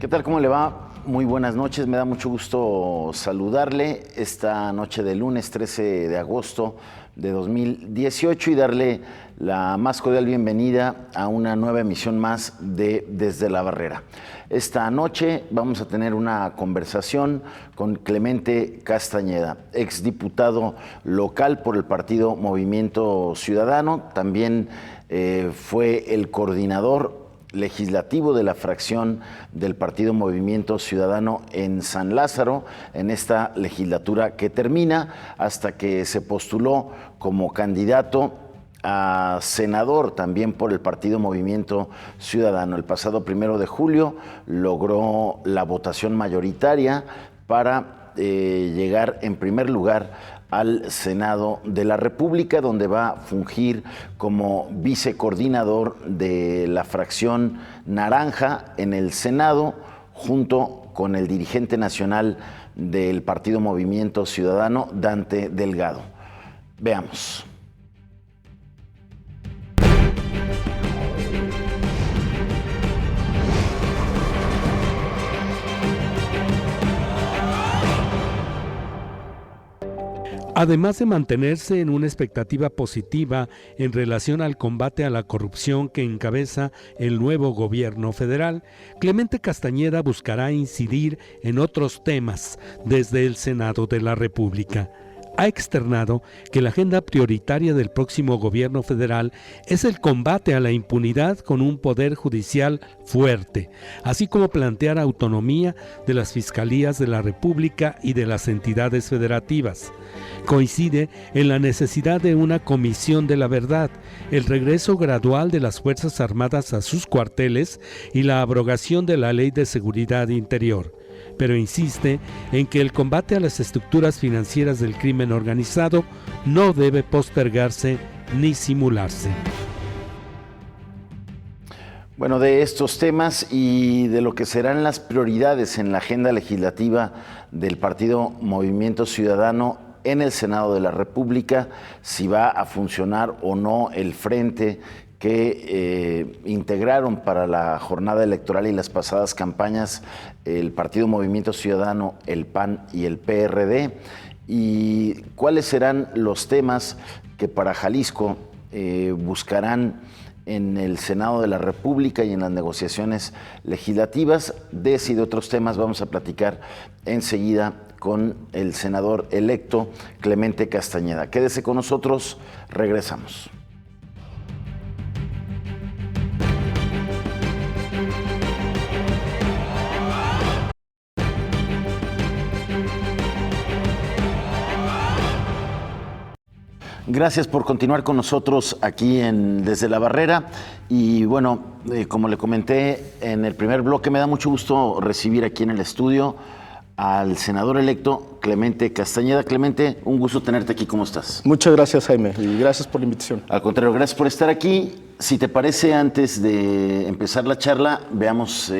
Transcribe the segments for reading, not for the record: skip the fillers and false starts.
¿Qué tal? ¿Cómo le va? Muy buenas noches. Me da mucho gusto saludarle esta noche de lunes 13 de agosto de 2018 y darle la más cordial bienvenida a una nueva emisión más de Desde la Barrera. Esta noche vamos a tener una conversación con Clemente Castañeda, exdiputado local por el partido Movimiento Ciudadano. También fue el coordinador legislativo de la fracción del partido Movimiento Ciudadano en San Lázaro, en esta legislatura que termina, hasta que se postuló como candidato a senador también por el partido Movimiento Ciudadano. El pasado 1 de julio logró la votación mayoritaria para llegar en primer lugar al Senado de la República, donde va a fungir como vicecoordinador de la fracción naranja en el Senado, junto con el dirigente nacional del partido Movimiento Ciudadano, Dante Delgado. Veamos. Además de mantenerse en una expectativa positiva en relación al combate a la corrupción que encabeza el nuevo gobierno federal, Clemente Castañeda buscará incidir en otros temas desde el Senado de la República. Ha externado que la agenda prioritaria del próximo gobierno federal es el combate a la impunidad con un poder judicial fuerte, así como plantear autonomía de las fiscalías de la República y de las entidades federativas. Coincide en la necesidad de una comisión de la verdad, el regreso gradual de las Fuerzas Armadas a sus cuarteles y la abrogación de la Ley de Seguridad Interior. Pero insiste en que el combate a las estructuras financieras del crimen organizado no debe postergarse ni simularse. Bueno, de estos temas y de lo que serán las prioridades en la agenda legislativa del partido Movimiento Ciudadano en el Senado de la República, si va a funcionar o no el frente que integraron para la jornada electoral y las pasadas campañas el partido Movimiento Ciudadano, el PAN y el PRD, y cuáles serán los temas que para Jalisco buscarán en el Senado de la República y en las negociaciones legislativas. De ese y de otros temas vamos a platicar enseguida con el senador electo Clemente Castañeda. Quédese con nosotros, regresamos. Gracias por continuar con nosotros aquí en Desde la Barrera. Y bueno, como le comenté en el primer bloque, me da mucho gusto recibir aquí en el estudio al senador electo Clemente Castañeda. Clemente, un gusto tenerte aquí. ¿Cómo estás? Muchas gracias, Jaime, y gracias por la invitación. Al contrario, gracias por estar aquí. Si te parece, antes de empezar la charla, veamos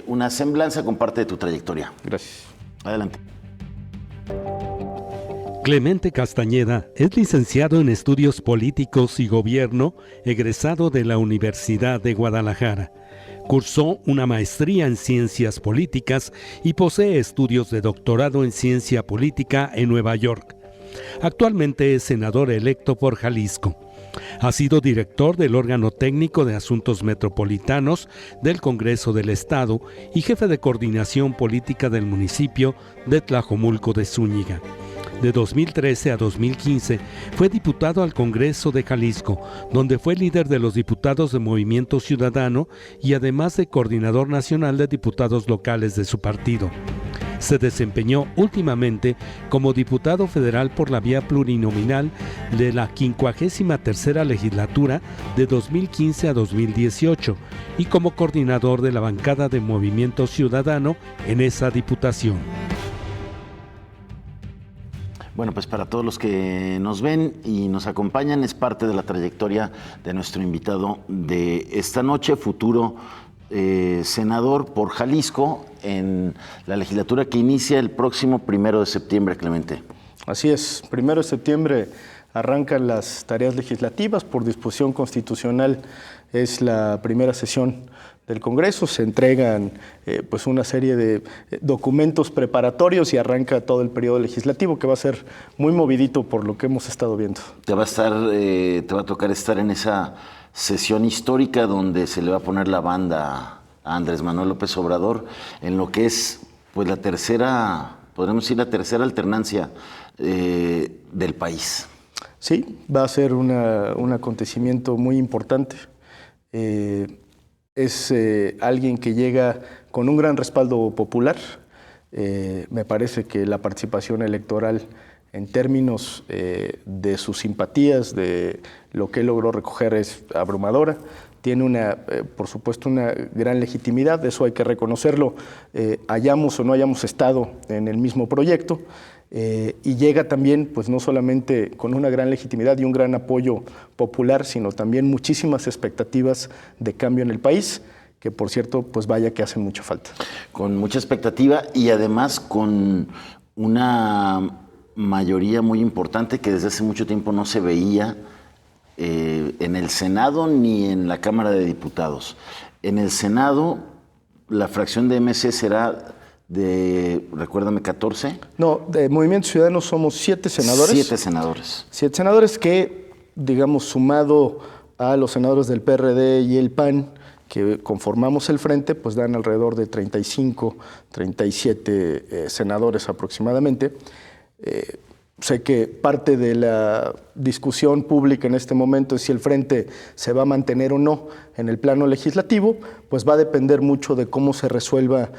una semblanza con parte de tu trayectoria. Gracias. Adelante. Clemente Castañeda es licenciado en Estudios Políticos y Gobierno, egresado de la Universidad de Guadalajara. Cursó una maestría en Ciencias Políticas y posee estudios de doctorado en Ciencia Política en Nueva York. Actualmente es senador electo por Jalisco. Ha sido director del órgano técnico de asuntos metropolitanos del Congreso del Estado y jefe de coordinación política del municipio de Tlajomulco de Zúñiga. De 2013 a 2015 fue diputado al Congreso de Jalisco, donde fue líder de los diputados de Movimiento Ciudadano y además de coordinador nacional de diputados locales de su partido. Se desempeñó últimamente como diputado federal por la vía plurinominal de la 53ª legislatura de 2015 a 2018 y como coordinador de la bancada de Movimiento Ciudadano en esa diputación. Bueno, pues para todos los que nos ven y nos acompañan, es parte de la trayectoria de nuestro invitado de esta noche, futuro senador por Jalisco en la legislatura que inicia el próximo 1 de septiembre, Clemente. Así es, 1 de septiembre arrancan las tareas legislativas por disposición constitucional. Es la primera sesión del Congreso, se entregan pues una serie de documentos preparatorios y arranca todo el periodo legislativo, que va a ser muy movidito por lo que hemos estado viendo. Te va a tocar estar en esa sesión histórica donde se le va a poner la banda a Andrés Manuel López Obrador en lo que es pues la tercera, podremos decir la tercera alternancia del país. Sí, va a ser un acontecimiento muy importante. Es alguien que llega con un gran respaldo popular. Me parece que la participación electoral en términos de sus simpatías, de lo que él logró recoger, es abrumadora. Tiene por supuesto, una gran legitimidad, eso hay que reconocerlo, hayamos o no hayamos estado en el mismo proyecto. Y llega también, pues no solamente con una gran legitimidad y un gran apoyo popular, sino también muchísimas expectativas de cambio en el país, que por cierto, pues vaya que hacen mucha falta. Con mucha expectativa y además con una mayoría muy importante que desde hace mucho tiempo no se veía en el Senado ni en la Cámara de Diputados. En el Senado, la fracción de MC será de, recuérdame, 14. No, de Movimiento Ciudadano somos 7 senadores. 7 senadores. 7 senadores que, digamos, sumado a los senadores del PRD y el PAN, que conformamos el frente, pues dan alrededor de 35, 37 senadores aproximadamente. Sé que parte de la discusión pública en este momento es si el frente se va a mantener o no en el plano legislativo, pues va a depender mucho de cómo se resuelva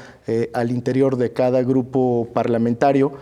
al interior de cada grupo parlamentario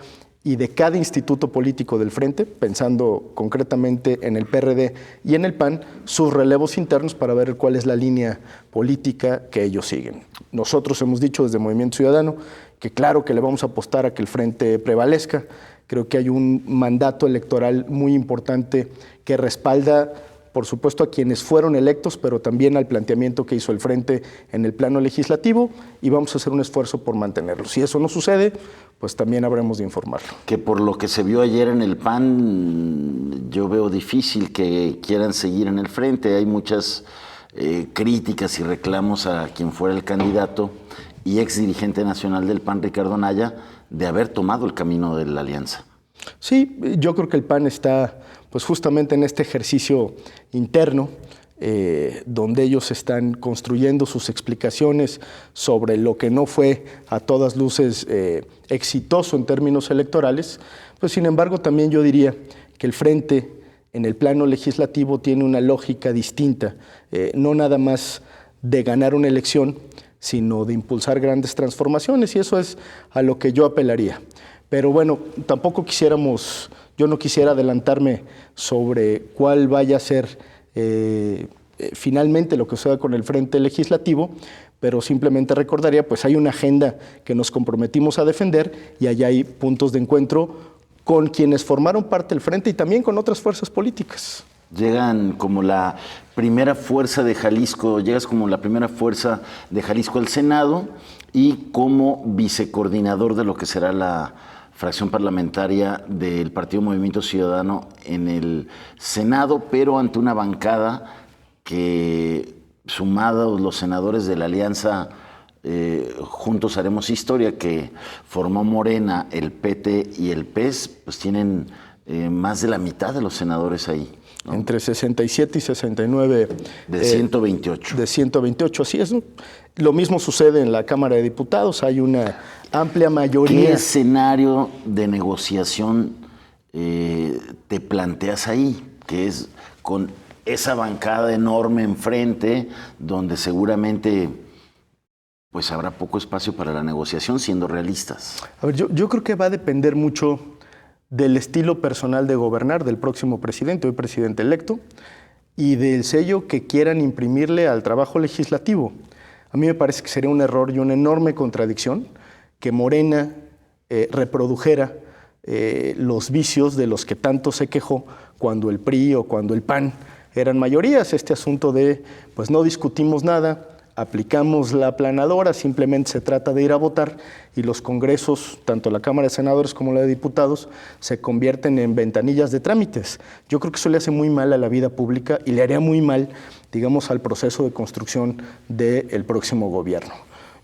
y de cada instituto político del frente, pensando concretamente en el PRD y en el PAN, sus relevos internos para ver cuál es la línea política que ellos siguen. Nosotros hemos dicho desde Movimiento Ciudadano que claro que le vamos a apostar a que el frente prevalezca. Creo que hay un mandato electoral muy importante que respalda, por supuesto, a quienes fueron electos, pero también al planteamiento que hizo el Frente en el plano legislativo, y vamos a hacer un esfuerzo por mantenerlo. Si eso no sucede, pues también habremos de informarlo. Que por lo que se vio ayer en el PAN, yo veo difícil que quieran seguir en el Frente. Hay muchas críticas y reclamos a quien fuera el candidato y ex dirigente nacional del PAN, Ricardo Anaya, de haber tomado el camino de la alianza. Sí, yo creo que el PAN está pues justamente en este ejercicio interno, donde ellos están construyendo sus explicaciones sobre lo que no fue a todas luces exitoso en términos electorales, pues sin embargo también yo diría que el Frente en el plano legislativo tiene una lógica distinta, no nada más de ganar una elección, sino de impulsar grandes transformaciones, y eso es a lo que yo apelaría. Pero bueno, tampoco yo no quisiera adelantarme sobre cuál vaya a ser finalmente lo que suceda con el Frente Legislativo, pero simplemente recordaría, pues hay una agenda que nos comprometimos a defender y allá hay puntos de encuentro con quienes formaron parte del Frente y también con otras fuerzas políticas. Llegan como la primera fuerza de Jalisco, llegas como la primera fuerza de Jalisco al Senado y como vicecoordinador de lo que será la fracción parlamentaria del Partido Movimiento Ciudadano en el Senado, pero ante una bancada que, sumados los senadores de la alianza Juntos Haremos Historia, que formó Morena, el PT y el PES, pues tienen más de la mitad de los senadores ahí, ¿no? Entre 67 y 69. De 128. De 128, así es, ¿no? Lo mismo sucede en la Cámara de Diputados, hay una amplia mayoría. ¿Qué escenario de negociación te planteas ahí? Que es con esa bancada enorme enfrente, donde seguramente pues habrá poco espacio para la negociación, siendo realistas. A ver, yo creo que va a depender mucho del estilo personal de gobernar del próximo presidente, hoy presidente electo, y del sello que quieran imprimirle al trabajo legislativo. A mí me parece que sería un error y una enorme contradicción que Morena reprodujera los vicios de los que tanto se quejó cuando el PRI o cuando el PAN eran mayorías. Este asunto de, pues no discutimos nada, aplicamos la aplanadora, simplemente se trata de ir a votar y los congresos, tanto la Cámara de Senadores como la de Diputados, se convierten en ventanillas de trámites. Yo creo que eso le hace muy mal a la vida pública y le haría muy mal, digamos, al proceso de construcción del próximo gobierno.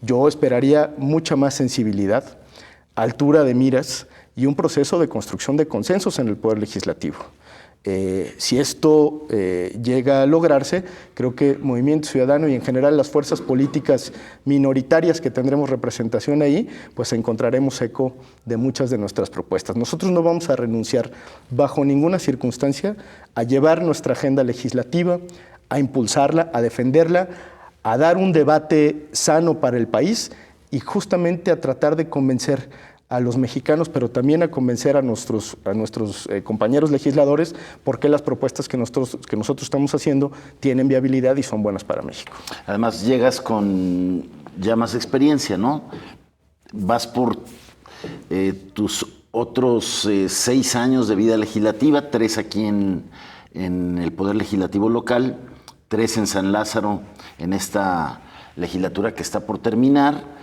Yo esperaría mucha más sensibilidad, altura de miras y un proceso de construcción de consensos en el Poder Legislativo. Si esto llega a lograrse, creo que Movimiento Ciudadano y en general las fuerzas políticas minoritarias que tendremos representación ahí, pues encontraremos eco de muchas de nuestras propuestas. Nosotros no vamos a renunciar bajo ninguna circunstancia a llevar nuestra agenda legislativa, a impulsarla, a defenderla, a dar un debate sano para el país y justamente a tratar de convencer a los mexicanos, pero también a convencer a nuestros compañeros legisladores por qué las propuestas que nosotros estamos haciendo tienen viabilidad y son buenas para México. Además, llegas con ya más experiencia, ¿no? Vas por tus otros 6 años de vida legislativa, 3 aquí en el Poder Legislativo local, 3 en San Lázaro, en esta legislatura que está por terminar,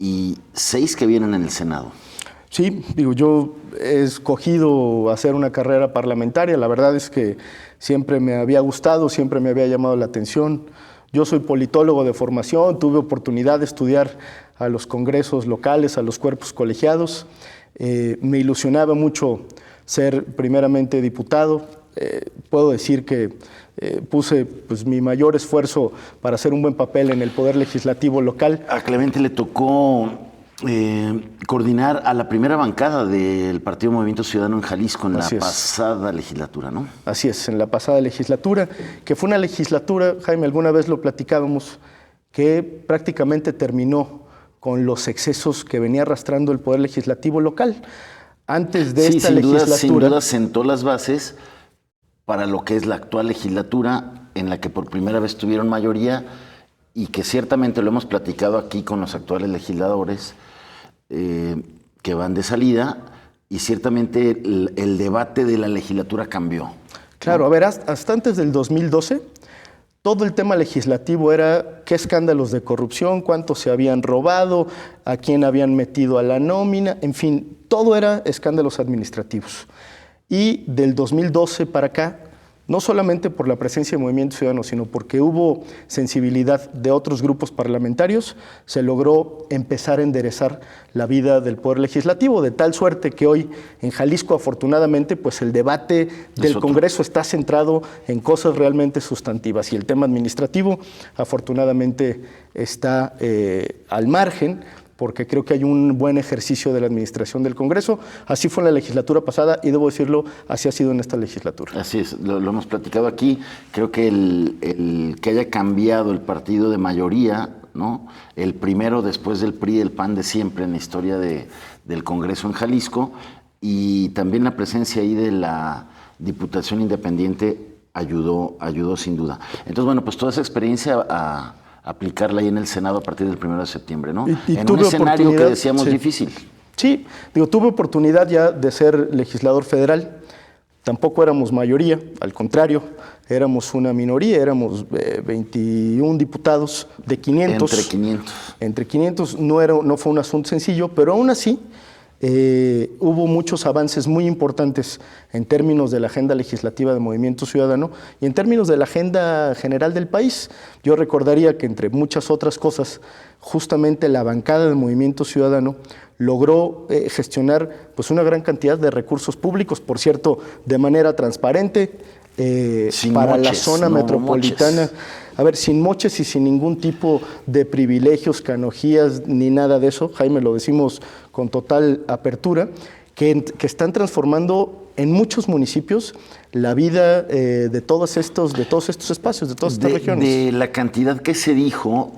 y 6 que vienen en el Senado. Sí, yo he escogido hacer una carrera parlamentaria. La verdad es que siempre me había gustado, siempre me había llamado la atención. Yo soy politólogo de formación, tuve oportunidad de estudiar a los congresos locales, a los cuerpos colegiados. Me ilusionaba mucho ser primeramente diputado. Puedo decir que puse mi mayor esfuerzo para hacer un buen papel en el Poder Legislativo local. A Clemente le tocó coordinar a la primera bancada del Partido Movimiento Ciudadano en Jalisco en la pasada legislatura, ¿no? Así es, en la pasada legislatura, que fue una legislatura, Jaime, alguna vez lo platicábamos, que prácticamente terminó con los excesos que venía arrastrando el Poder Legislativo local. Antes de esta legislatura... Sin duda sentó las bases para lo que es la actual legislatura, en la que por primera vez tuvieron mayoría y que ciertamente lo hemos platicado aquí con los actuales legisladores que van de salida, y ciertamente el debate de la legislatura cambió. Claro, a ver, hasta antes del 2012, todo el tema legislativo era qué escándalos de corrupción, cuánto se habían robado, a quién habían metido a la nómina, en fin, todo era escándalos administrativos. Y del 2012 para acá, no solamente por la presencia de Movimiento Ciudadano, sino porque hubo sensibilidad de otros grupos parlamentarios, se logró empezar a enderezar la vida del Poder Legislativo, de tal suerte que hoy en Jalisco, afortunadamente, pues el debate del Congreso está centrado en cosas realmente sustantivas y el tema administrativo, afortunadamente, está al margen, porque creo que hay un buen ejercicio de la administración del Congreso. Así fue en la legislatura pasada y debo decirlo, así ha sido en esta legislatura. Así es, lo hemos platicado aquí. Creo que el que haya cambiado el partido de mayoría, ¿no? El primero después del PRI y el PAN de siempre en la historia del Congreso en Jalisco, y también la presencia ahí de la Diputación Independiente ayudó sin duda. Entonces, bueno, pues toda esa experiencia a aplicarla ahí en el Senado a partir del 1 de septiembre, ¿no? En un escenario que decíamos difícil. Sí, tuve oportunidad ya de ser legislador federal. Tampoco éramos mayoría, al contrario, éramos una minoría, éramos 21 diputados de 500. Entre 500. Entre 500 no fue un asunto sencillo, pero aún así hubo muchos avances muy importantes en términos de la agenda legislativa de Movimiento Ciudadano y en términos de la agenda general del país. Yo recordaría que entre muchas otras cosas, justamente la bancada de Movimiento Ciudadano logró gestionar pues una gran cantidad de recursos públicos, por cierto, de manera transparente, para la zona metropolitana. A ver, sin moches y sin ningún tipo de privilegios, canojías, ni nada de eso, Jaime, lo decimos con total apertura, que están transformando en muchos municipios la vida de todos estos espacios, de todas estas regiones. De la cantidad que se dijo,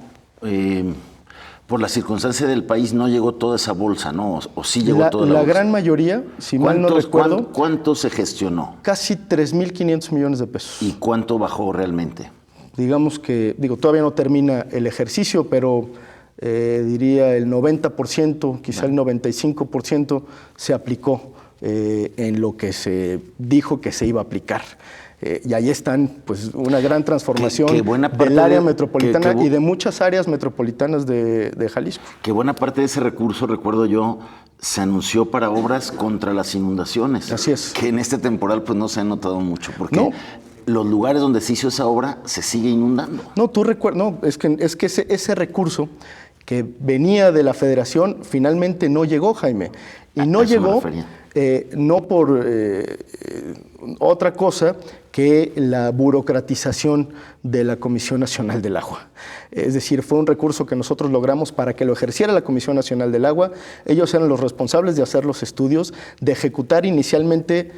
por la circunstancia del país no llegó toda esa bolsa, ¿no? ¿O sí llegó toda la bolsa? La gran mayoría, si mal no recuerdo. ¿Cuánto se gestionó? Casi 3.500 millones de pesos. ¿Y cuánto bajó realmente? Digamos que, todavía no termina el ejercicio, pero diría el 90%, quizá el 95% se aplicó en lo que se dijo que se iba a aplicar. Y ahí están, pues, una gran transformación del área metropolitana y de muchas áreas metropolitanas de Jalisco. Que buena parte de ese recurso, recuerdo yo, se anunció para obras contra las inundaciones. Así es. Que en este temporal pues no se ha notado mucho, porque los lugares donde se hizo esa obra se sigue inundando. No, tú recuerdas, no, es que ese recurso que venía de la Federación finalmente no llegó, Jaime. Y no llegó no por otra cosa que la burocratización de la Comisión Nacional del Agua. Es decir, fue un recurso que nosotros logramos para que lo ejerciera la Comisión Nacional del Agua. Ellos eran los responsables de hacer los estudios, de ejecutar inicialmente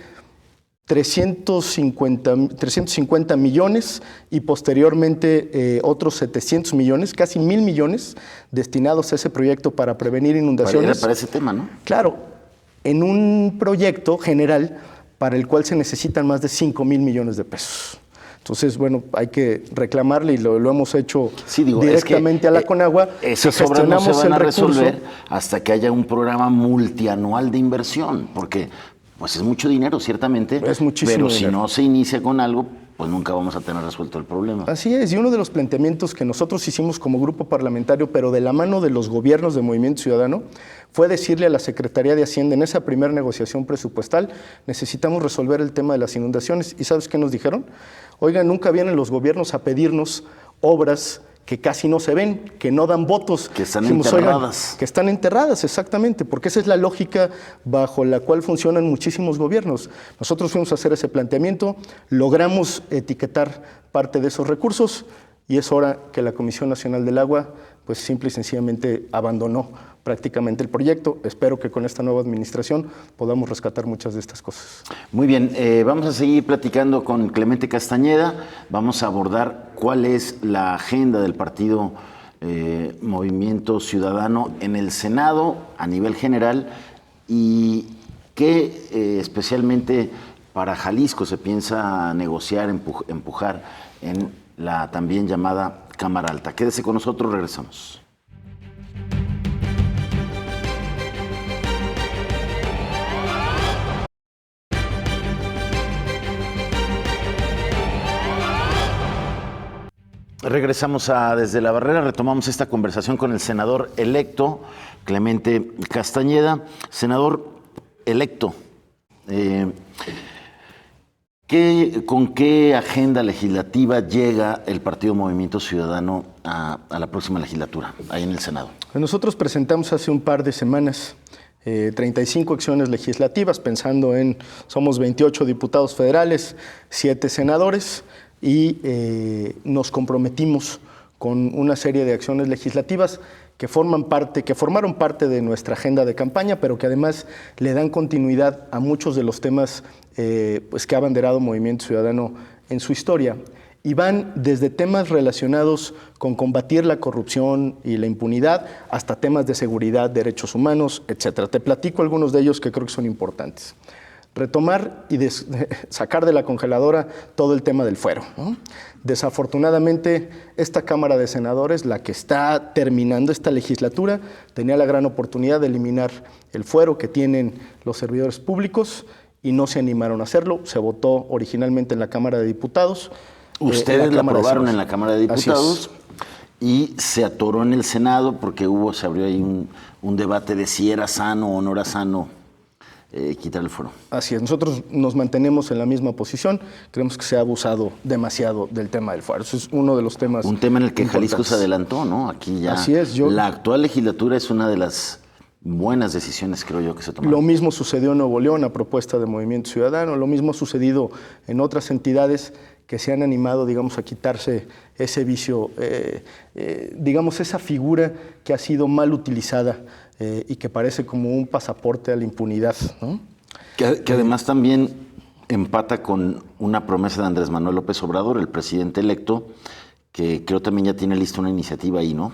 350 millones y posteriormente otros 700 millones, casi 1,000 millones destinados a ese proyecto para prevenir inundaciones. Era para ese tema, ¿no? Claro, en un proyecto general para el cual se necesitan más de 5,000 millones de pesos. Entonces, bueno, hay que reclamarle y lo hemos hecho directamente a la Conagua. Esas obras no se van a resolver hasta que haya un programa multianual de inversión, porque pues es mucho dinero, ciertamente, es muchísimo pero dinero. Si no se inicia con algo, pues nunca vamos a tener resuelto el problema. Así es, y uno de los planteamientos que nosotros hicimos como grupo parlamentario, pero de la mano de los gobiernos de Movimiento Ciudadano, fue decirle a la Secretaría de Hacienda en esa primera negociación presupuestal, necesitamos resolver el tema de las inundaciones. ¿Y sabes qué nos dijeron? Oigan, nunca vienen los gobiernos a pedirnos obras que casi no se ven, que no dan votos. Que están enterradas. Que están enterradas, exactamente, porque esa es la lógica bajo la cual funcionan muchísimos gobiernos. Nosotros fuimos a hacer ese planteamiento, logramos etiquetar parte de esos recursos y es hora que la Comisión Nacional del Agua, pues simple y sencillamente abandonó prácticamente el proyecto. Espero que con esta nueva administración podamos rescatar muchas de estas cosas. Muy bien, vamos a seguir platicando con Clemente Castañeda. Vamos a abordar cuál es la agenda del partido Movimiento Ciudadano en el Senado a nivel general y qué especialmente para Jalisco se piensa negociar, empujar en la también llamada Cámara Alta. Quédese con nosotros, regresamos. Regresamos a Desde la Barrera, retomamos esta conversación con el senador electo, Clemente Castañeda. Senador electo, ¿con qué agenda legislativa llega el Partido Movimiento Ciudadano a la próxima legislatura, ahí en el Senado? Nosotros presentamos hace un par de semanas 35 acciones legislativas, pensando en, somos 28 diputados federales, 7 senadores, y nos comprometimos con una serie de acciones legislativas que formaron parte de nuestra agenda de campaña, pero que además le dan continuidad a muchos de los temas pues que ha abanderado Movimiento Ciudadano en su historia. Y van desde temas relacionados con combatir la corrupción y la impunidad hasta temas de seguridad, derechos humanos, etcétera. Te platico algunos de ellos que creo que son importantes. Retomar y sacar de la congeladora todo el tema del fuero, ¿no? Desafortunadamente, esta Cámara de Senadores, la que está terminando esta legislatura, tenía la gran oportunidad de eliminar el fuero que tienen los servidores públicos y no se animaron a hacerlo. Se votó originalmente en la Cámara de Diputados. Ustedes la aprobaron en la Cámara de Diputados y se atoró en el Senado porque se abrió ahí un debate de si era sano o no era sano quitar el fuero. Así es, nosotros nos mantenemos en la misma posición, creemos que se ha abusado demasiado del tema del fuero. Eso es uno de los temas. Un tema en el que Jalisco se adelantó, ¿no? Aquí ya. Así es, la actual legislatura es una de las buenas decisiones, creo yo, que se tomaron. Lo mismo sucedió en Nuevo León a propuesta de Movimiento Ciudadano, lo mismo ha sucedido en otras entidades que se han animado, digamos, a quitarse ese vicio, digamos, esa figura que ha sido mal utilizada y que parece como un pasaporte a la impunidad, ¿no? Que además también empata con una promesa de Andrés Manuel López Obrador, el presidente electo, que creo también ya tiene lista una iniciativa ahí, ¿no?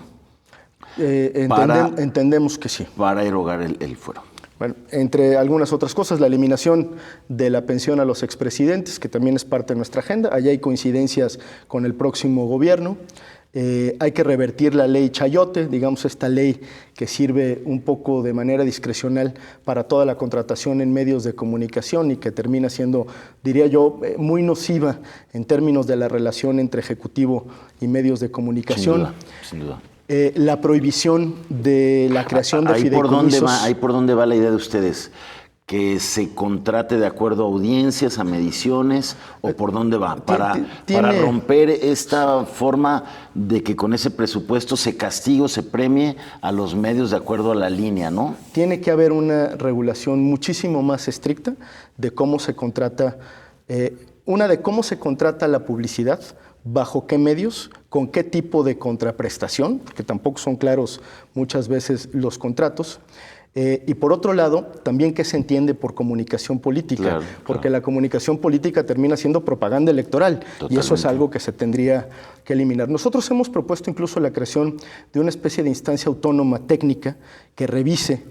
Entendemos que sí. Para erogar el fuero. Bueno, entre algunas otras cosas, la eliminación de la pensión a los expresidentes, que también es parte de nuestra agenda. Allá hay coincidencias con el próximo gobierno. Hay que revertir la ley Chayote, digamos esta ley que sirve un poco de manera discrecional para toda la contratación en medios de comunicación y que termina siendo, diría yo, muy nociva en términos de la relación entre ejecutivo y medios de comunicación. Sin duda. La prohibición de la creación de fideicomisos. Ahí por dónde va la idea de ustedes. ¿Que se contrate de acuerdo a audiencias, a mediciones, o por dónde va? Para romper esta forma de que con ese presupuesto se castigue o se premie a los medios de acuerdo a la línea, ¿no? Tiene que haber una regulación muchísimo más estricta de cómo se contrata, de cómo se contrata la publicidad, bajo qué medios, con qué tipo de contraprestación, porque tampoco son claros muchas veces los contratos. Y por otro lado, también qué se entiende por comunicación política, porque la comunicación política termina siendo propaganda electoral. Totalmente. Y eso es algo que se tendría que eliminar. Nosotros hemos propuesto incluso la creación de una especie de instancia autónoma técnica que revise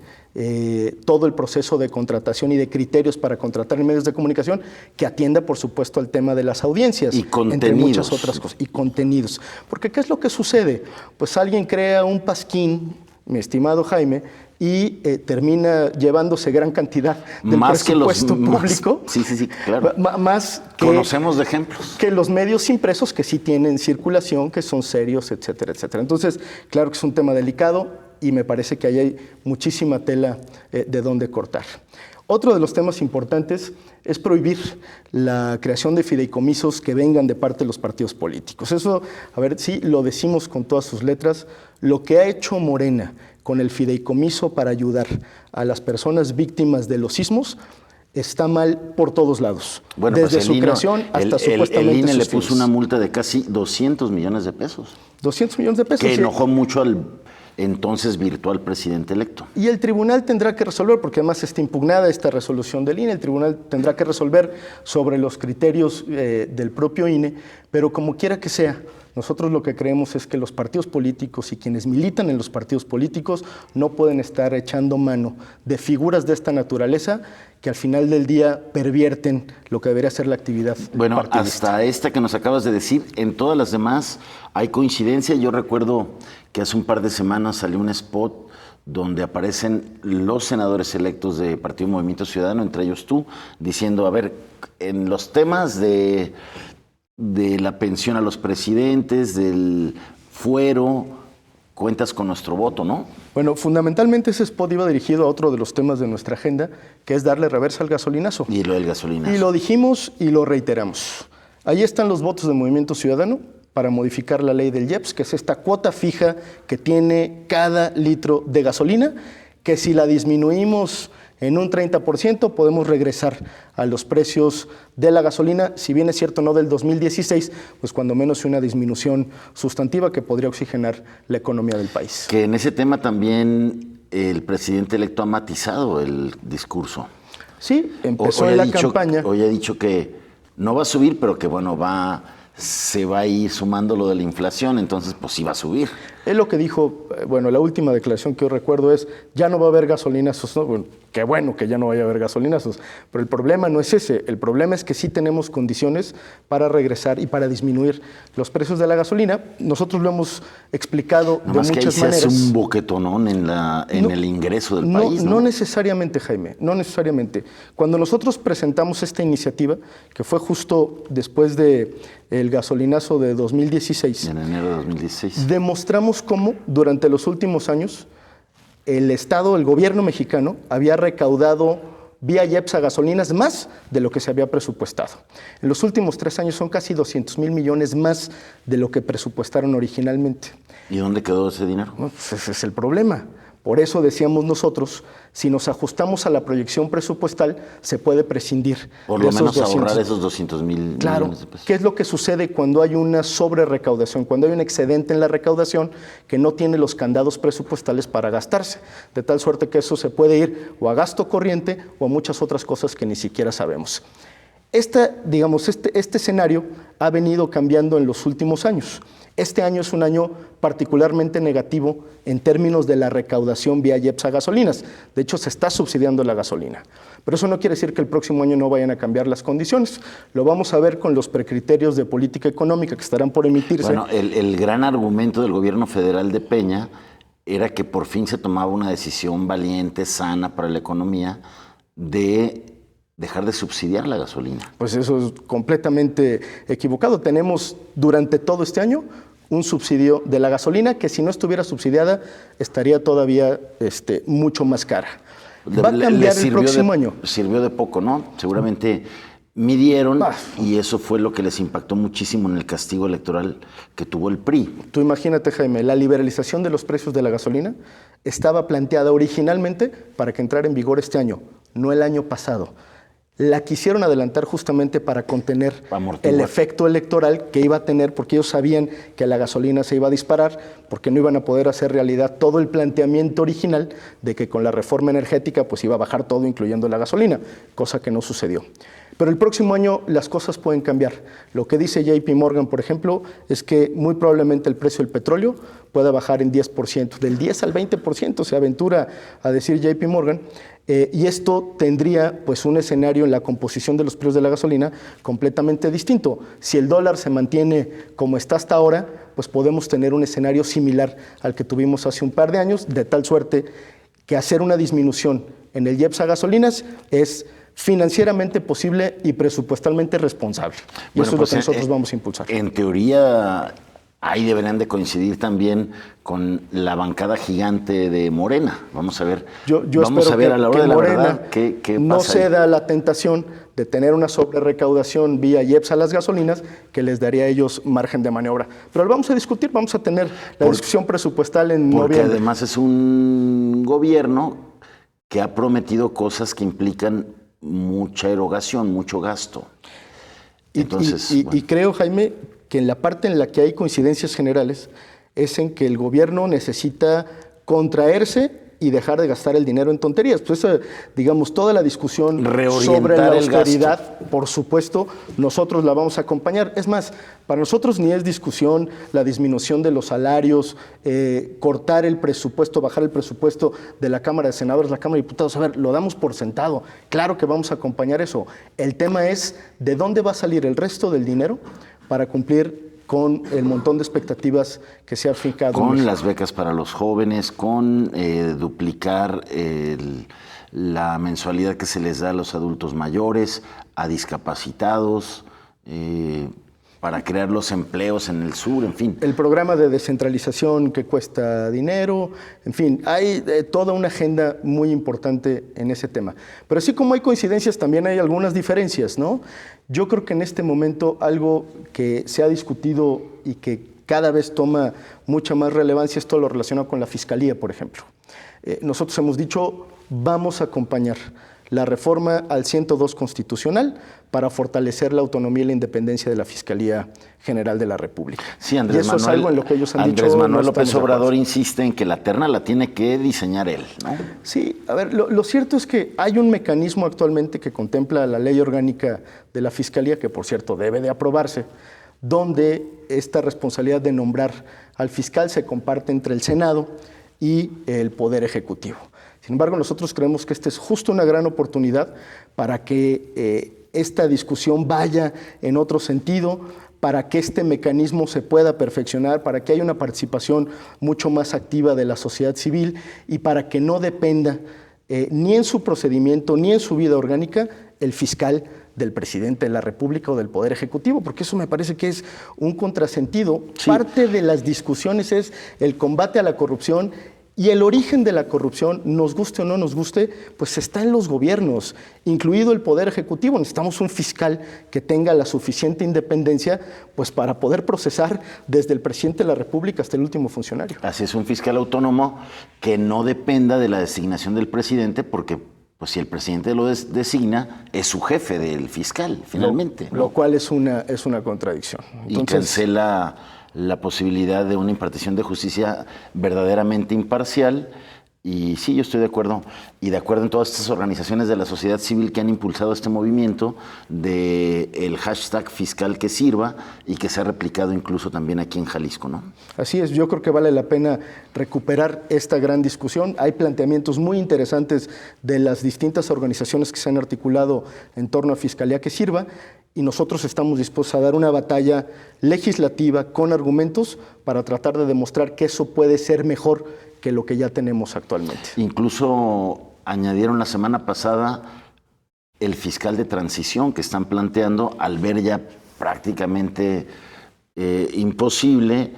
todo el proceso de contratación y de criterios para contratar en medios de comunicación, que atienda, por supuesto, al tema de las audiencias, y entre muchas otras cosas, y contenidos. Porque ¿qué es lo que sucede? Pues alguien crea un pasquín, mi estimado Jaime, y termina llevándose gran cantidad del presupuesto público. Sí, claro. Más que, conocemos de ejemplos. Que los medios impresos que sí tienen circulación, que son serios, etcétera, etcétera. Entonces, claro que es un tema delicado y me parece que ahí hay muchísima tela de dónde cortar. Otro de los temas importantes es prohibir la creación de fideicomisos que vengan de parte de los partidos políticos. Eso, a ver, sí, lo decimos con todas sus letras, lo que ha hecho Morena con el fideicomiso para ayudar a las personas víctimas de los sismos está mal por todos lados. Bueno, desde pues su creación hasta supuestamente el INE le sus puso fines. Una multa de casi 200 millones de pesos. 200 millones de pesos. Que enojó mucho al entonces virtual presidente electo. Y el tribunal tendrá que resolver, porque además está impugnada esta resolución del INE, el tribunal tendrá que resolver sobre los criterios del propio INE, pero como quiera que sea, nosotros lo que creemos es que los partidos políticos y quienes militan en los partidos políticos no pueden estar echando mano de figuras de esta naturaleza que al final del día pervierten lo que debería ser la actividad partidista. Hasta esta que nos acabas de decir, en todas las demás hay coincidencia. Yo recuerdo que hace un par de semanas salió un spot donde aparecen los senadores electos de Partido Movimiento Ciudadano, entre ellos tú, diciendo, a ver, en los temas de la pensión a los presidentes, del fuero, cuentas con nuestro voto, ¿no? Bueno, fundamentalmente ese spot iba dirigido a otro de los temas de nuestra agenda, que es darle reversa al gasolinazo. Y lo del gasolinazo. Y lo dijimos y lo reiteramos. Ahí están los votos de Movimiento Ciudadano para modificar la ley del IEPS, que es esta cuota fija que tiene cada litro de gasolina, que si la disminuimos en un 30% podemos regresar a los precios de la gasolina, si bien es cierto no del 2016, pues cuando menos una disminución sustantiva que podría oxigenar la economía del país. Que en ese tema también el presidente electo ha matizado el discurso. Sí, empezó en la campaña. Hoy ha dicho que no va a subir, pero que bueno, se va a ir sumando lo de la inflación, entonces pues sí va a subir. Él lo que dijo, bueno, la última declaración que yo recuerdo es, ya no va a haber gasolinazos. No, bueno, qué bueno que ya no vaya a haber gasolinazos, pero el problema no es ese, el problema es que sí tenemos condiciones para regresar y para disminuir los precios de la gasolina. Nosotros lo hemos explicado de muchas maneras. Se hace un boquetonón en el ingreso del país, ¿no? No necesariamente, Jaime, no necesariamente. Cuando nosotros presentamos esta iniciativa, que fue justo después del gasolinazo de 2016. En enero de 2016. Demostramos cómo durante los últimos años el Estado, el gobierno mexicano, había recaudado vía IEPS a gasolinas más de lo que se había presupuestado. En los últimos 3 años son casi 200,000 millones más de lo que presupuestaron originalmente. ¿Y dónde quedó ese dinero? Bueno, pues ese es el problema. Por eso decíamos nosotros, si nos ajustamos a la proyección presupuestal, se puede prescindir por lo menos ahorrar esos 200,000 claro, millones de pesos. ¿Qué es lo que sucede cuando hay una sobrerecaudación, cuando hay un excedente en la recaudación que no tiene los candados presupuestales para gastarse? De tal suerte que eso se puede ir o a gasto corriente o a muchas otras cosas que ni siquiera sabemos. Este escenario ha venido cambiando en los últimos años. Este año es un año particularmente negativo en términos de la recaudación vía IEPS a gasolinas. De hecho, se está subsidiando la gasolina. Pero eso no quiere decir que el próximo año no vayan a cambiar las condiciones. Lo vamos a ver con los precriterios de política económica que estarán por emitirse. Bueno, el gran argumento del gobierno federal de Peña era que por fin se tomaba una decisión valiente, sana para la economía, de dejar de subsidiar la gasolina. Pues eso es completamente equivocado. Tenemos durante todo este año un subsidio de la gasolina que, si no estuviera subsidiada, estaría todavía mucho más cara. Va a cambiar el próximo año. Sirvió de poco, ¿no? Seguramente midieron y eso fue lo que les impactó muchísimo en el castigo electoral que tuvo el PRI. Tú imagínate, Jaime, la liberalización de los precios de la gasolina estaba planteada originalmente para que entrara en vigor este año, no el año pasado. La quisieron adelantar justamente para contener el efecto electoral que iba a tener, porque ellos sabían que la gasolina se iba a disparar, porque no iban a poder hacer realidad todo el planteamiento original de que con la reforma energética pues iba a bajar todo, incluyendo la gasolina, cosa que no sucedió. Pero el próximo año las cosas pueden cambiar. Lo que dice JP Morgan, por ejemplo, es que muy probablemente el precio del petróleo pueda bajar en 10%, del 10 al 20% se aventura a decir JP Morgan. Y esto tendría pues un escenario en la composición de los precios de la gasolina completamente distinto. Si el dólar se mantiene como está hasta ahora, pues podemos tener un escenario similar al que tuvimos hace un par de años, de tal suerte que hacer una disminución en el IEPS a gasolinas es financieramente posible y presupuestalmente responsable. Y eso es lo que nosotros vamos a impulsar. En teoría, ahí deberían de coincidir también con la bancada gigante de Morena. Vamos a ver. Yo vamos a ver a la hora de la verdad qué no pasa ceda la tentación de tener una sobrerecaudación vía IEPS a las gasolinas que les daría a ellos margen de maniobra. Pero lo vamos a discutir, vamos a tener la discusión presupuestal en noviembre. Porque además es un gobierno que ha prometido cosas que implican mucha erogación, mucho gasto. Entonces, y creo, Jaime, que en la parte en la que hay coincidencias generales es en que el gobierno necesita contraerse y dejar de gastar el dinero en tonterías. Pues digamos, toda la discusión sobre la austeridad, por supuesto, nosotros la vamos a acompañar. Es más, para nosotros ni es discusión la disminución de los salarios, cortar el presupuesto, bajar el presupuesto de la Cámara de Senadores, la Cámara de Diputados. A ver, lo damos por sentado. Claro que vamos a acompañar eso. El tema es de dónde va a salir el resto del dinero para cumplir con el montón de expectativas que se ha fijado. Con las becas para los jóvenes, con duplicar la mensualidad que se les da a los adultos mayores, a discapacitados, para crear los empleos en el sur, en fin. El programa de descentralización que cuesta dinero, en fin, hay toda una agenda muy importante en ese tema. Pero así como hay coincidencias, también hay algunas diferencias, ¿no? Yo creo que en este momento algo que se ha discutido y que cada vez toma mucha más relevancia es todo lo relacionado con la Fiscalía, por ejemplo. Nosotros hemos dicho, vamos a acompañar la reforma al 102 constitucional para fortalecer la autonomía y la independencia de la Fiscalía General de la República. Sí, Andrés Manuel, es algo en lo que ellos han dicho. Andrés Manuel López Obrador insiste en que la terna la tiene que diseñar él, ¿no? Sí, a ver, lo cierto es que hay un mecanismo actualmente que contempla la Ley Orgánica de la Fiscalía, que por cierto debe de aprobarse, donde esta responsabilidad de nombrar al fiscal se comparte entre el Senado y el Poder Ejecutivo. Sin embargo, nosotros creemos que esta es justo una gran oportunidad para que esta discusión vaya en otro sentido, para que este mecanismo se pueda perfeccionar, para que haya una participación mucho más activa de la sociedad civil y para que no dependa ni en su procedimiento ni en su vida orgánica el fiscal del presidente de la República o del Poder Ejecutivo, porque eso me parece que es un contrasentido. Sí. Parte de las discusiones es el combate a la corrupción. Y el origen de la corrupción, nos guste o no nos guste, pues está en los gobiernos, incluido el Poder Ejecutivo. Necesitamos un fiscal que tenga la suficiente independencia pues para poder procesar desde el presidente de la República hasta el último funcionario. Así es, un fiscal autónomo que no dependa de la designación del presidente, porque pues si el presidente lo designa, es su jefe del fiscal, finalmente. Lo cual es una contradicción. Entonces, y cancela la posibilidad de una impartición de justicia verdaderamente imparcial Y sí, yo estoy de acuerdo, y de acuerdo en todas estas organizaciones de la sociedad civil que han impulsado este movimiento del hashtag fiscal que sirva y que se ha replicado incluso también aquí en Jalisco, ¿no? Así es, yo creo que vale la pena recuperar esta gran discusión. Hay planteamientos muy interesantes de las distintas organizaciones que se han articulado en torno a Fiscalía que Sirva, y nosotros estamos dispuestos a dar una batalla legislativa con argumentos para tratar de demostrar que eso puede ser mejor que lo que ya tenemos actualmente. Incluso añadieron la semana pasada el fiscal de transición que están planteando al ver ya prácticamente imposible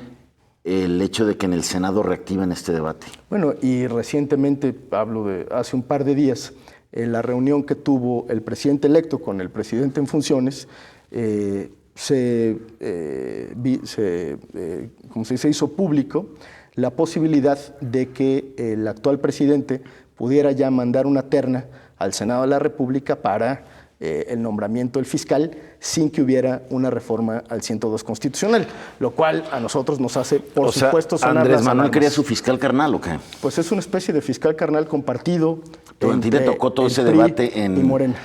el hecho de que en el Senado reactiven este debate. Bueno, y recientemente, hablo de hace un par de días, en la reunión que tuvo el presidente electo con el presidente en funciones, se hizo público la posibilidad de que el actual presidente pudiera ya mandar una terna al Senado de la República para el nombramiento del fiscal sin que hubiera una reforma al 102 constitucional, lo cual a nosotros nos hace, por supuesto, sonar Andrés las Manuel alarmas. quería su fiscal carnal, ¿o qué? Pues es una especie de fiscal carnal compartido. Pero a ti te tocó todo ese PRI debate y Morena.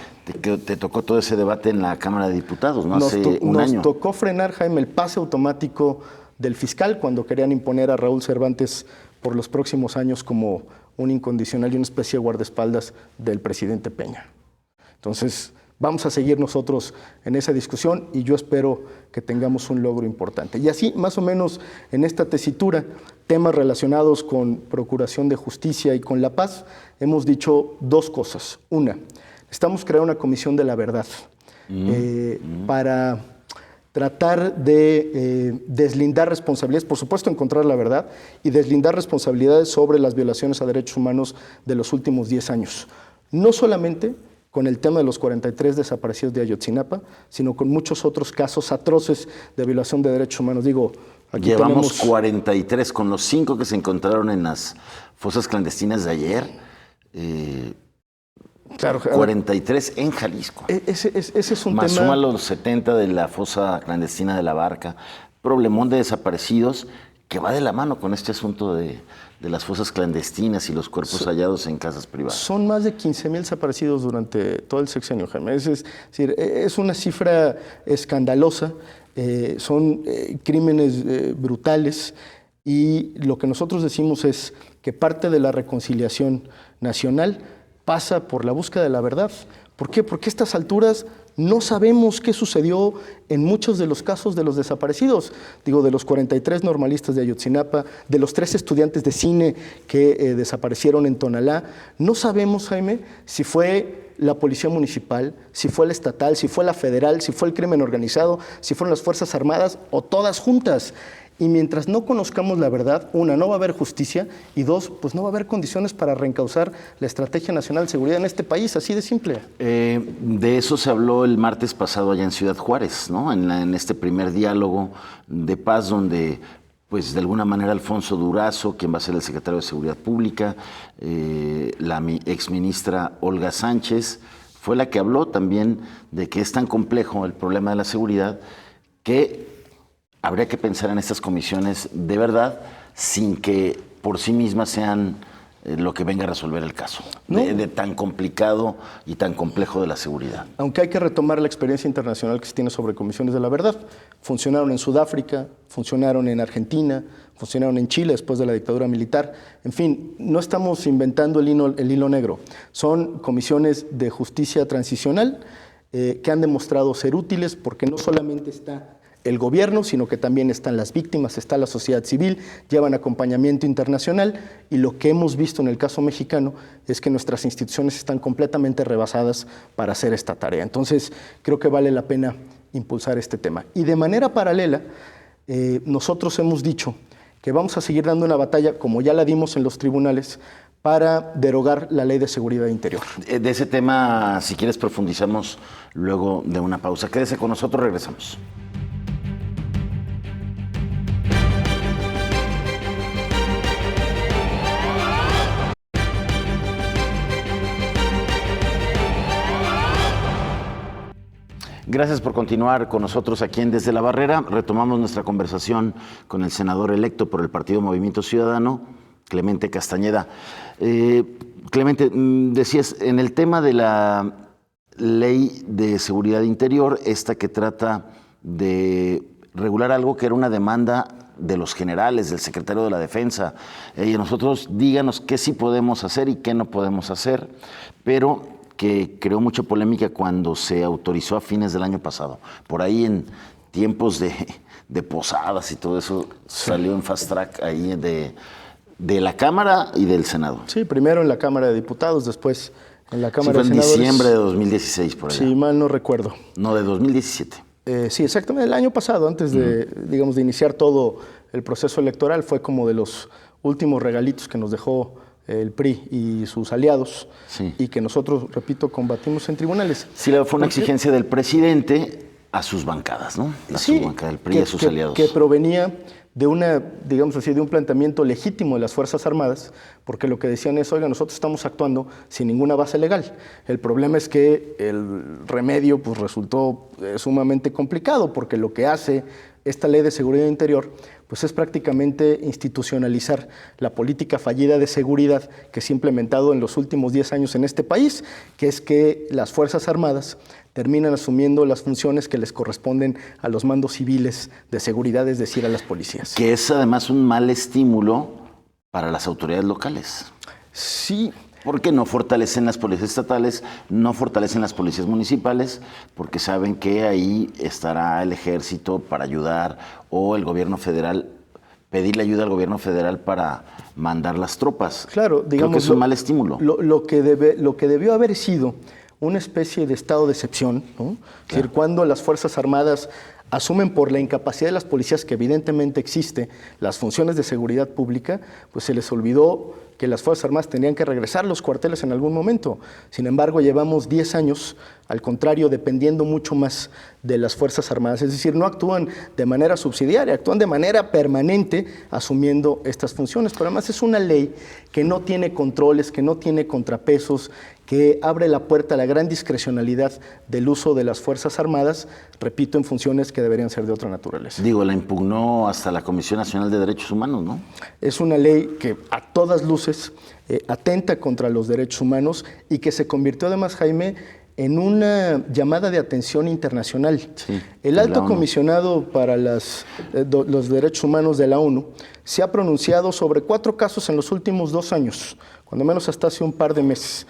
Te tocó todo ese debate en la Cámara de Diputados, ¿no? Hace un año. Nos tocó frenar, Jaime, el pase automático del fiscal cuando querían imponer a Raúl Cervantes por los próximos años como un incondicional y una especie de guardaespaldas del presidente Peña. Entonces, vamos a seguir nosotros en esa discusión y yo espero que tengamos un logro importante. Y así, más o menos, en esta tesitura, temas relacionados con procuración de justicia y con la paz, hemos dicho dos cosas. Una, estamos creando una comisión de la verdad para tratar de deslindar responsabilidades, por supuesto encontrar la verdad, y deslindar responsabilidades sobre las violaciones a derechos humanos de los últimos 10 años. No solamente con el tema de los 43 desaparecidos de Ayotzinapa, sino con muchos otros casos atroces de violación de derechos humanos. Digo, aquí llevamos tenemos 43, con los 5 que se encontraron en las fosas clandestinas de ayer. Claro, 43 en Jalisco. Ese es un Más tema. suma los 70 de la fosa clandestina de La Barca. Problemón de desaparecidos que va de la mano con este asunto de las fosas clandestinas y los cuerpos hallados en casas privadas. Son más de 15,000 desaparecidos durante todo el sexenio, Jaime. Es decir, es una cifra escandalosa, son crímenes brutales, y lo que nosotros decimos es que parte de la reconciliación nacional pasa por la búsqueda de la verdad. ¿Por qué? Porque a estas alturas no sabemos qué sucedió en muchos de los casos de los desaparecidos. Digo, de los 43 normalistas de Ayotzinapa, de los 3 estudiantes de cine que desaparecieron en Tonalá. No sabemos, Jaime, si fue la policía municipal, si fue la estatal, si fue la federal, si fue el crimen organizado, si fueron las Fuerzas Armadas o todas juntas. Y mientras no conozcamos la verdad, una, no va a haber justicia, y dos, pues no va a haber condiciones para reencauzar la Estrategia Nacional de Seguridad en este país, así de simple. De eso se habló el martes pasado allá en Ciudad Juárez, ¿no? En este primer diálogo de paz donde, pues de alguna manera, Alfonso Durazo, quien va a ser el secretario de Seguridad Pública, la exministra Olga Sánchez, fue la que habló también de que es tan complejo el problema de la seguridad que habría que pensar en estas comisiones de verdad sin que por sí mismas sean lo que venga a resolver el caso, ¿no? de tan complicado y tan complejo de la seguridad. Aunque hay que retomar la experiencia internacional que se tiene sobre comisiones de la verdad. Funcionaron en Sudáfrica, funcionaron en Argentina, funcionaron en Chile después de la dictadura militar. En fin, no estamos inventando el hilo negro. Son comisiones de justicia transicional que han demostrado ser útiles porque no solamente está el gobierno, sino que también están las víctimas, está la sociedad civil, llevan acompañamiento internacional, y lo que hemos visto en el caso mexicano es que nuestras instituciones están completamente rebasadas para hacer esta tarea. Entonces, creo que vale la pena impulsar este tema. Y de manera paralela, nosotros hemos dicho que vamos a seguir dando una batalla, como ya la dimos en los tribunales, para derogar la Ley de Seguridad Interior. De ese tema, si quieres, profundizamos luego de una pausa. Quédese con nosotros, regresamos. Gracias por continuar con nosotros aquí en Desde la Barrera. Retomamos nuestra conversación con el senador electo por el Partido Movimiento Ciudadano, Clemente Castañeda. Clemente, decías, en el tema de la ley de seguridad interior, esta que trata de regular algo que era una demanda de los generales, del secretario de la Defensa, y nosotros díganos qué sí podemos hacer y qué no podemos hacer, pero que creó mucha polémica cuando se autorizó a fines del año pasado. Por ahí en tiempos de posadas y todo eso, salió en fast track ahí de la Cámara y del Senado. Sí, primero en la Cámara de Diputados, después en la Cámara de Senadores. Senadores. En diciembre de 2016, por allá. Si mal no recuerdo. No, de 2017. Sí, exactamente. El año pasado, antes de, digamos, de iniciar todo el proceso electoral, fue como de los últimos regalitos que nos dejó el PRI y sus aliados, y que nosotros, repito, combatimos en tribunales. Sí, fue una exigencia del presidente a sus bancadas, ¿no? A su bancada del PRI y a sus aliados. Que provenía de una, digamos así, de un planteamiento legítimo de las Fuerzas Armadas, porque lo que decían es, oiga, nosotros estamos actuando sin ninguna base legal. El problema es que el remedio pues, resultó sumamente complicado, porque lo que hace esta Ley de Seguridad Interior pues es prácticamente institucionalizar la política fallida de seguridad que se ha implementado en los últimos 10 años en este país, que es que las Fuerzas Armadas terminan asumiendo las funciones que les corresponden a los mandos civiles de seguridad, es decir, a las policías. Que es además un mal estímulo para las autoridades locales. Sí. Porque no fortalecen las policías estatales, no fortalecen las policías municipales, porque saben que ahí estará el ejército para ayudar o el gobierno federal, pedirle ayuda al gobierno federal para mandar las tropas. Claro, digamos. Creo que es un mal estímulo. Lo que debió haber sido una especie de estado de excepción, ¿no? Es decir, cuando las Fuerzas Armadas asumen por la incapacidad de las policías, que evidentemente existe, las funciones de seguridad pública, pues se les olvidó que las Fuerzas Armadas tenían que regresar a los cuarteles en algún momento. Sin embargo, llevamos 10 años, al contrario, dependiendo mucho más de las Fuerzas Armadas. Es decir, no actúan de manera subsidiaria, actúan de manera permanente asumiendo estas funciones. Pero además es una ley que no tiene controles, que no tiene contrapesos, que abre la puerta a la gran discrecionalidad del uso de las Fuerzas Armadas, repito, en funciones que deberían ser de otra naturaleza. Digo, la impugnó hasta la Comisión Nacional de Derechos Humanos, ¿no? Es una ley que a todas luces atenta contra los derechos humanos y que se convirtió además, Jaime, en una llamada de atención internacional. Sí, el alto comisionado para los derechos humanos de la ONU se ha pronunciado sobre 4 casos en los últimos 2 años, cuando menos hasta hace un par de meses.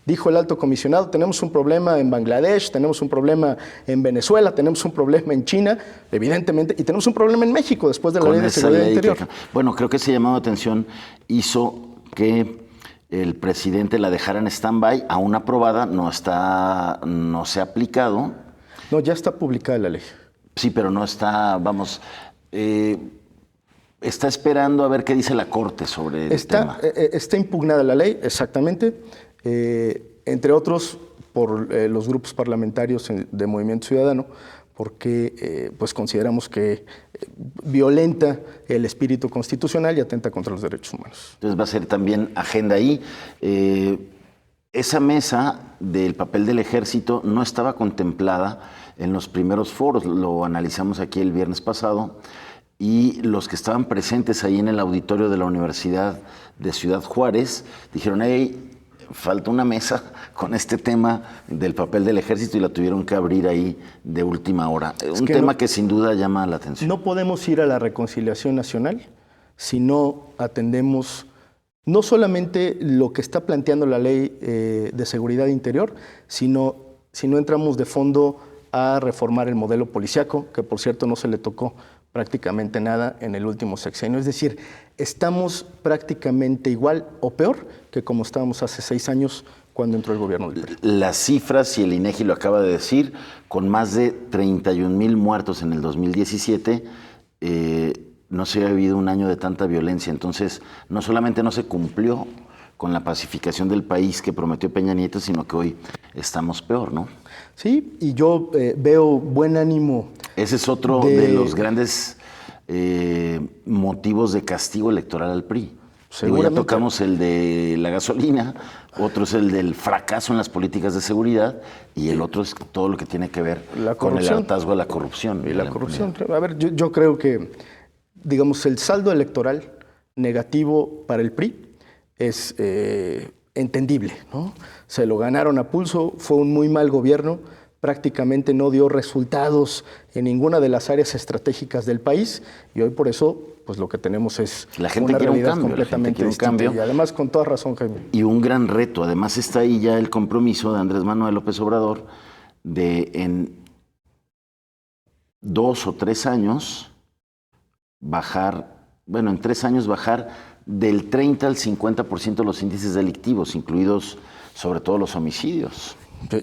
Dijo el alto comisionado, tenemos un problema en Bangladesh, tenemos un problema en Venezuela, tenemos un problema en China, evidentemente, y tenemos un problema en México después de la Ley de Seguridad Interior. Bueno, creo que ese llamado de atención hizo que el presidente la dejara en stand-by, aún aprobada, no se ha aplicado. No, ya está publicada la ley. Sí, pero no está, vamos, está esperando a ver qué dice la Corte sobre el tema. Está impugnada la ley, exactamente. Entre otros por los grupos parlamentarios de Movimiento Ciudadano, porque pues consideramos que violenta el espíritu constitucional y atenta contra los derechos humanos. Entonces va a ser también agenda ahí. Esa mesa del papel del ejército no estaba contemplada en los primeros foros, lo analizamos aquí el viernes pasado, y los que estaban presentes ahí en el auditorio de la Universidad de Ciudad Juárez dijeron, hey, falta una mesa con este tema del papel del ejército, y la tuvieron que abrir ahí de última hora. Un tema que sin duda llama la atención. No podemos ir a la reconciliación nacional si no atendemos no solamente lo que está planteando la Ley de Seguridad Interior, sino si no entramos de fondo a reformar el modelo policiaco, que por cierto no se le tocó prácticamente nada en el último sexenio. Es decir, estamos prácticamente igual o peor que como estábamos hace 6 años cuando entró el gobierno del PRI. Las cifras, y el INEGI lo acaba de decir, con más de 31,000 muertos en el 2017, no se ha vivido un año de tanta violencia. Entonces, no solamente no se cumplió con la pacificación del país que prometió Peña Nieto, sino que hoy estamos peor, ¿no? Sí, y yo veo buen ánimo. Ese es otro de los grandes motivos de castigo electoral al PRI. Ya tocamos el de la gasolina, otro es el del fracaso en las políticas de seguridad, y el otro es todo lo que tiene que ver con el hartazgo de la corrupción. Y la corrupción. A ver, yo creo que, digamos, el saldo electoral negativo para el PRI es entendible, ¿no? Se lo ganaron a pulso, fue un muy mal gobierno, prácticamente no dio resultados en ninguna de las áreas estratégicas del país y hoy por eso pues lo que tenemos es la gente una quiere realidad un cambio, completamente un distinta. cambio. Y además con toda razón, Jaime. Y un gran reto, además está ahí ya el compromiso de Andrés Manuel López Obrador de en 2 o 3 años en 3 años bajar del 30 al 50% los índices delictivos, incluidos sobre todo los homicidios.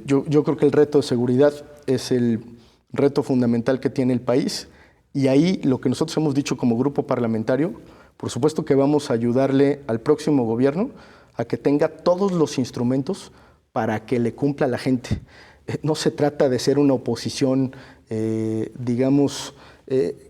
Yo creo que el reto de seguridad es el reto fundamental que tiene el país y ahí lo que nosotros hemos dicho como grupo parlamentario, por supuesto que vamos a ayudarle al próximo gobierno a que tenga todos los instrumentos para que le cumpla a la gente. No se trata de ser una oposición,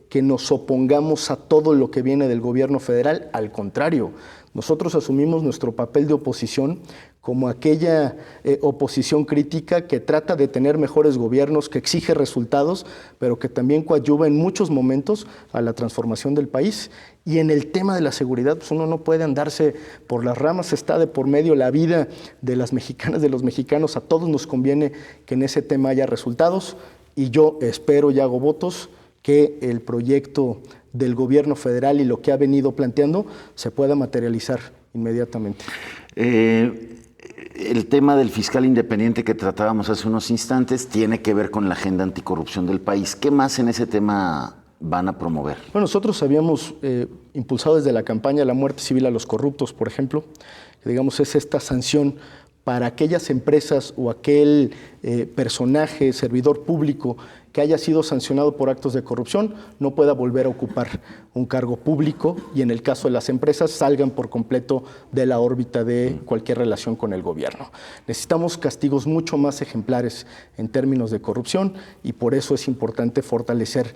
que nos opongamos a todo lo que viene del gobierno federal, al contrario, nosotros asumimos nuestro papel de oposición como aquella oposición crítica que trata de tener mejores gobiernos, que exige resultados, pero que también coadyuva en muchos momentos a la transformación del país. Y en el tema de la seguridad, pues uno no puede andarse por las ramas, está de por medio la vida de las mexicanas, de los mexicanos, a todos nos conviene que en ese tema haya resultados y yo espero y hago votos que el proyecto del gobierno federal y lo que ha venido planteando se pueda materializar inmediatamente. El tema del fiscal independiente que tratábamos hace unos instantes tiene que ver con la agenda anticorrupción del país. ¿Qué más en ese tema van a promover? Bueno, nosotros habíamos impulsado desde la campaña la muerte civil a los corruptos, por ejemplo, que digamos es esta sanción para aquellas empresas o aquel personaje, servidor público que haya sido sancionado por actos de corrupción no pueda volver a ocupar un cargo público y en el caso de las empresas salgan por completo de la órbita de cualquier relación con el gobierno. Necesitamos castigos mucho más ejemplares en términos de corrupción y por eso es importante fortalecer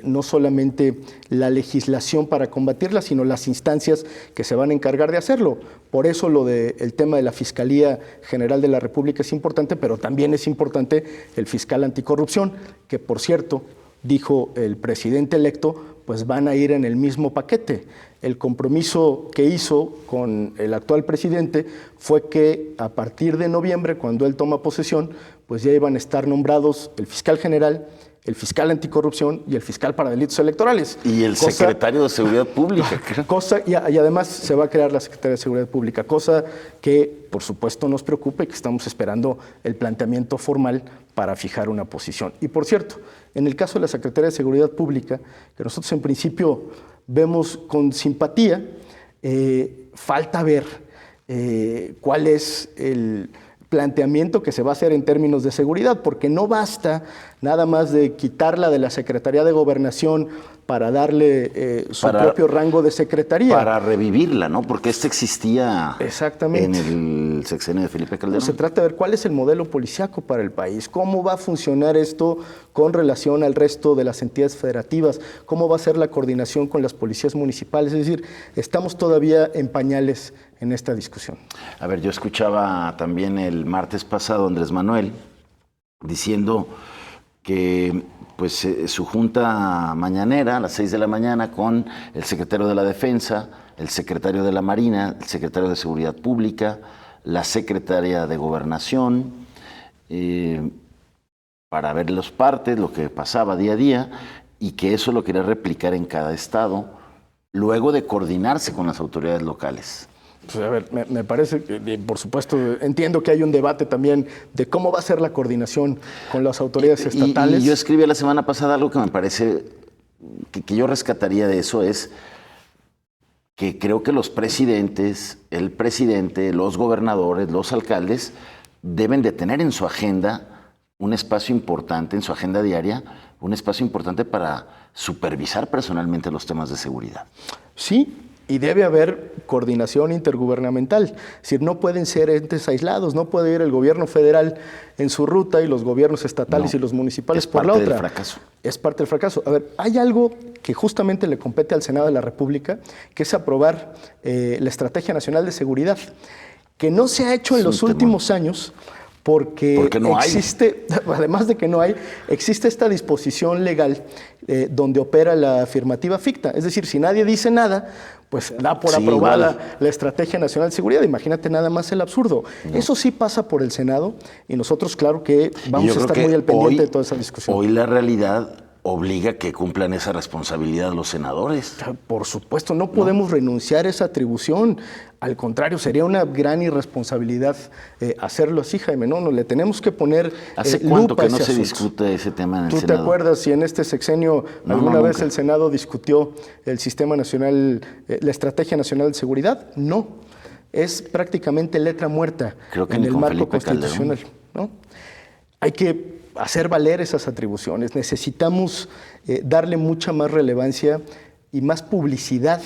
no solamente la legislación para combatirla, sino las instancias que se van a encargar de hacerlo. Por eso el tema de la Fiscalía General de la República es importante, pero también es importante el fiscal anticorrupción, que por cierto, dijo el presidente electo, pues van a ir en el mismo paquete. El compromiso que hizo con el actual presidente fue que a partir de noviembre, cuando él toma posesión, pues ya iban a estar nombrados el fiscal general, el fiscal anticorrupción y el fiscal para delitos electorales. Y el secretario de Seguridad Pública. Y además se va a crear la Secretaría de Seguridad Pública, cosa que por supuesto nos preocupa y que estamos esperando el planteamiento formal para fijar una posición. Y por cierto, en el caso de la Secretaría de Seguridad Pública, que nosotros en principio vemos con simpatía, falta ver cuál es el planteamiento que se va a hacer en términos de seguridad, porque no basta nada más de quitarla de la Secretaría de Gobernación para darle su propio rango de secretaría. Para revivirla, ¿no? Porque existía exactamente en el sexenio de Felipe Calderón. Se trata de ver cuál es el modelo policíaco para el país, cómo va a funcionar esto con relación al resto de las entidades federativas, cómo va a ser la coordinación con las policías municipales. Es decir, estamos todavía en pañales en esta discusión. A ver, yo escuchaba también el martes pasado a Andrés Manuel diciendo que pues su junta mañanera a las 6 de la mañana con el secretario de la Defensa, el secretario de la Marina, el secretario de Seguridad Pública, la secretaria de Gobernación, para ver las partes, lo que pasaba día a día, y que eso lo quería replicar en cada estado, luego de coordinarse con las autoridades locales. Pues a ver, me parece que, por supuesto, entiendo que hay un debate también de cómo va a ser la coordinación con las autoridades estatales. Y yo escribí la semana pasada algo que me parece que yo rescataría de eso, es que creo que los presidentes, el presidente, los gobernadores, los alcaldes, deben de tener en su agenda un espacio importante, en su agenda diaria, un espacio importante para supervisar personalmente los temas de seguridad. Sí. Y debe haber coordinación intergubernamental. Es decir, no pueden ser entes aislados, no puede ir el gobierno federal en su ruta y los gobiernos estatales y los municipales por la otra. Es parte del fracaso. Es parte del fracaso. A ver, hay algo que justamente le compete al Senado de la República, que es aprobar la Estrategia Nacional de Seguridad, que no se ha hecho en los últimos años Porque no existe, además de que no hay, existe esta disposición legal donde opera la afirmativa ficta. Es decir, si nadie dice nada, pues da por aprobada la Estrategia Nacional de Seguridad. Imagínate nada más el absurdo. No. Eso sí pasa por el Senado y nosotros, claro que vamos a estar muy al pendiente de toda esa discusión. Hoy la realidad obliga a que cumplan esa responsabilidad los senadores. Por supuesto, no podemos renunciar a esa atribución. Al contrario, sería una gran irresponsabilidad hacerlo así, Jaime. No, le tenemos que poner ¿Hace cuánto que no se discute ese tema en el Senado? ¿Tú te acuerdas si en este sexenio alguna vez el Senado discutió el Sistema Nacional, la Estrategia Nacional de Seguridad? No. Es prácticamente letra muerta en el marco constitucional, ¿no? Hay que hacer valer esas atribuciones. Necesitamos darle mucha más relevancia y más publicidad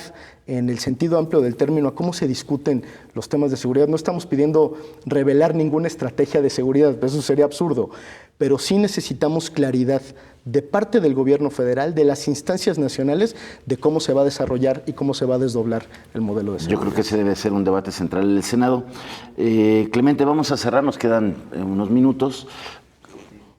en el sentido amplio del término a cómo se discuten los temas de seguridad. No estamos pidiendo revelar ninguna estrategia de seguridad, eso sería absurdo, pero sí necesitamos claridad de parte del gobierno federal, de las instancias nacionales, de cómo se va a desarrollar y cómo se va a desdoblar el modelo de seguridad. Yo creo que ese debe ser un debate central en el Senado. Clemente, vamos a cerrar, nos quedan unos minutos.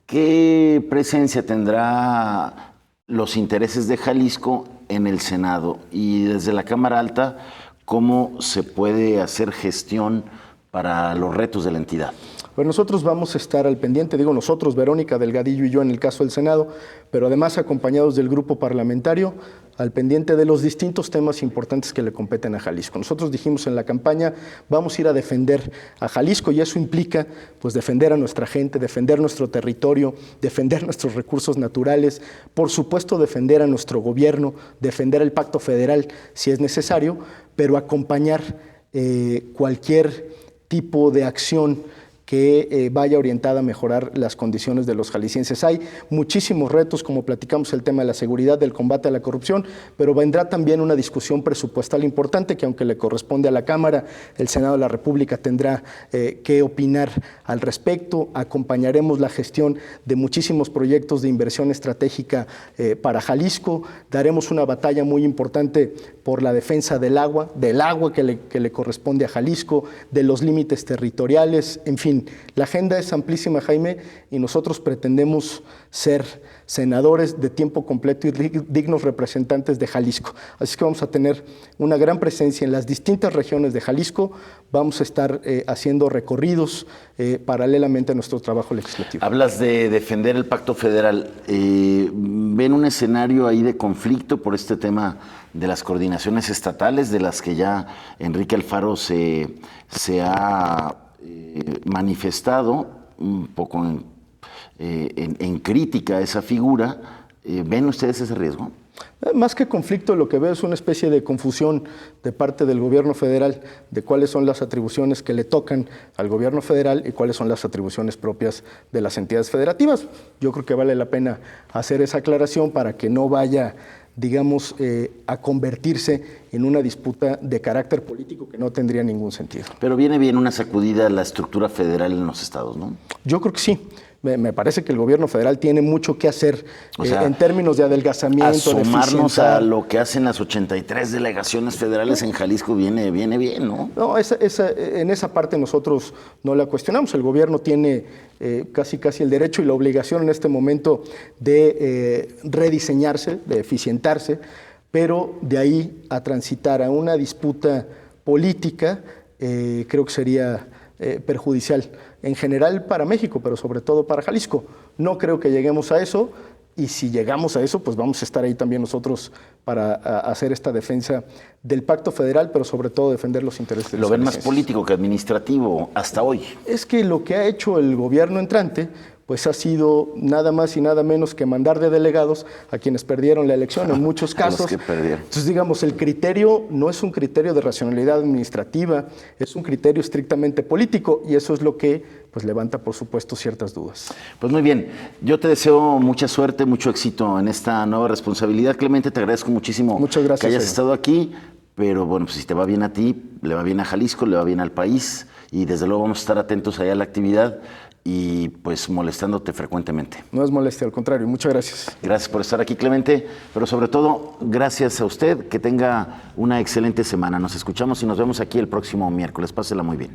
¿Qué presencia tendrá los intereses de Jalisco en el Senado? Y desde la Cámara Alta, ¿cómo se puede hacer gestión para los retos de la entidad? Pues nosotros vamos a estar al pendiente, digo nosotros, Verónica Delgadillo y yo en el caso del Senado, pero además acompañados del grupo parlamentario, al pendiente de los distintos temas importantes que le competen a Jalisco. Nosotros dijimos en la campaña, vamos a ir a defender a Jalisco y eso implica pues defender a nuestra gente, defender nuestro territorio, defender nuestros recursos naturales, por supuesto defender a nuestro gobierno, defender el pacto federal si es necesario, pero acompañar cualquier tipo de acción que vaya orientada a mejorar las condiciones de los jaliscienses. Hay muchísimos retos, como platicamos, el tema de la seguridad, del combate a la corrupción, pero vendrá también una discusión presupuestal importante que, aunque le corresponde a la Cámara, el Senado de la República tendrá que opinar al respecto. Acompañaremos la gestión de muchísimos proyectos de inversión estratégica para Jalisco. Daremos una batalla muy importante por la defensa del agua que le corresponde a Jalisco, de los límites territoriales, en fin. La agenda es amplísima, Jaime, y nosotros pretendemos ser senadores de tiempo completo y dignos representantes de Jalisco. Así que vamos a tener una gran presencia en las distintas regiones de Jalisco. Vamos a estar haciendo recorridos paralelamente a nuestro trabajo legislativo. Hablas de defender el pacto federal. ¿Ven un escenario ahí de conflicto por este tema de las coordinaciones estatales, de las que ya Enrique Alfaro se ha manifestado un poco en crítica a esa figura? ¿Ven ustedes ese riesgo? Más que conflicto, lo que veo es una especie de confusión de parte del gobierno federal de cuáles son las atribuciones que le tocan al gobierno federal y cuáles son las atribuciones propias de las entidades federativas. Yo creo que vale la pena hacer esa aclaración para que no vaya, digamos, a convertirse en una disputa de carácter político que no tendría ningún sentido. Pero viene bien una sacudida a la estructura federal en los estados, ¿no? Yo creo que sí. Me parece que el gobierno federal tiene mucho que hacer en términos de adelgazamiento, asomarnos a lo que hacen las 83 delegaciones federales en Jalisco viene bien, ¿no? No, en esa parte nosotros no la cuestionamos. El gobierno tiene casi el derecho y la obligación en este momento de rediseñarse, de eficientarse, pero de ahí a transitar a una disputa política, creo que sería perjudicial en general para México, pero sobre todo para Jalisco. No creo que lleguemos a eso, y si llegamos a eso, pues vamos a estar ahí también nosotros para hacer esta defensa del pacto federal, pero sobre todo defender los intereses de los jaliscienses. ¿Lo ven más político que administrativo hasta hoy? Es que lo que ha hecho el gobierno entrante pues ha sido nada más y nada menos que mandar de delegados a quienes perdieron la elección en muchos casos. Los que perdieron. Entonces, digamos, el criterio no es un criterio de racionalidad administrativa, es un criterio estrictamente político, y eso es lo que pues levanta, por supuesto, ciertas dudas. Pues muy bien, yo te deseo mucha suerte, mucho éxito en esta nueva responsabilidad. Clemente, te agradezco muchísimo. Muchas gracias, que hayas estado aquí, pero bueno, pues si te va bien a ti, le va bien a Jalisco, le va bien al país, y desde luego vamos a estar atentos allá a la actividad y pues molestándote frecuentemente. No es molestia, al contrario, muchas gracias. Gracias por estar aquí, Clemente, pero sobre todo, gracias a usted, que tenga una excelente semana. Nos escuchamos y nos vemos aquí el próximo miércoles. Pásela muy bien.